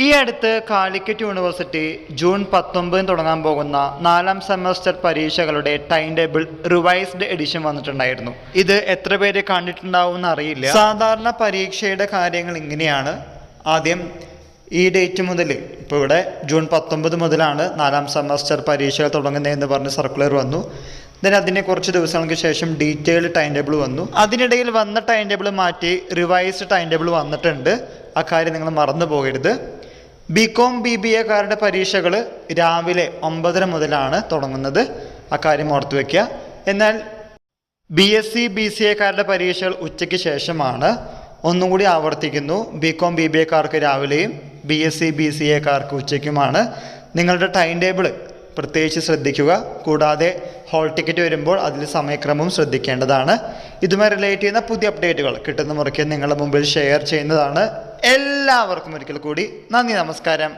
ഈ അടുത്ത് Calicut university June 19 തുടങ്ങാൻ പോകുന്ന 4ാം സെമസ്റ്റർ പരീക്ഷകളുടെ ടൈം ടേബിൾ റിവൈസ്ഡ് എഡിഷൻ വന്നിട്ടുണ്ടായിരുന്നു. ഇത് എത്ര പേര് കണ്ടിട്ടുണ്ടാവും എന്ന് അറിയില്ല. സാധാരണ പരീക്ഷയുടെ കാര്യങ്ങൾ ഇങ്ങനെയാണ്. ആദ്യം ഈ ഡേറ്റ് മുതൽ, ഇപ്പോൾ ഇവിടെ ജൂൺ 19 മുതലാണ് 4ാം സെമസ്റ്റർ പരീക്ഷകൾ തുടങ്ങുന്നതെന്ന് പറഞ്ഞ് സർക്കുലർ വന്നു. അതിനെ കുറച്ച് ദിവസങ്ങൾക്ക് ശേഷം ഡീറ്റെയിൽഡ് ടൈം ടേബിൾ വന്നു. അതിനിടയിൽ വന്ന ടൈം ടേബിൾ മാറ്റി റിവൈസ്ഡ് ടൈം ടേബിൾ വന്നിട്ടുണ്ട്. അക്കാര്യം നിങ്ങൾ മറന്നു പോകരുത്. ബികോം BBAക്കാരുടെ പരീക്ഷകൾ രാവിലെ 9:30 മുതലാണ് തുടങ്ങുന്നത്. അക്കാര്യം ഓർത്തു വയ്ക്കുക. എന്നാൽ BSc BCAക്കാരുടെ പരീക്ഷകൾ ഉച്ചയ്ക്ക് ശേഷമാണ്. ഒന്നും കൂടി ആവർത്തിക്കുന്നു, ബികോം BBAക്കാർക്ക് രാവിലെയും BSc BCAക്കാർക്ക് ഉച്ചയ്ക്കുമാണ്. നിങ്ങളുടെ ടൈം ടേബിൾ പ്രത്യേകിച്ച് ശ്രദ്ധിക്കുക. കൂടാതെ ഹോൾ ടിക്കറ്റ് വരുമ്പോൾ അതിൽ സമയക്രമവും ശ്രദ്ധിക്കേണ്ടതാണ്. ഇതുമായി റിലേറ്റ് ചെയ്യുന്ന പുതിയ അപ്ഡേറ്റുകൾ കിട്ടുന്ന മുറയ്ക്ക് നിങ്ങളുടെ മുമ്പിൽ ഷെയർ ചെയ്യുന്നതാണ്. എല്ലാവർക്കും ഒരിക്കൽ കൂടി നന്ദി, നമസ്കാരം.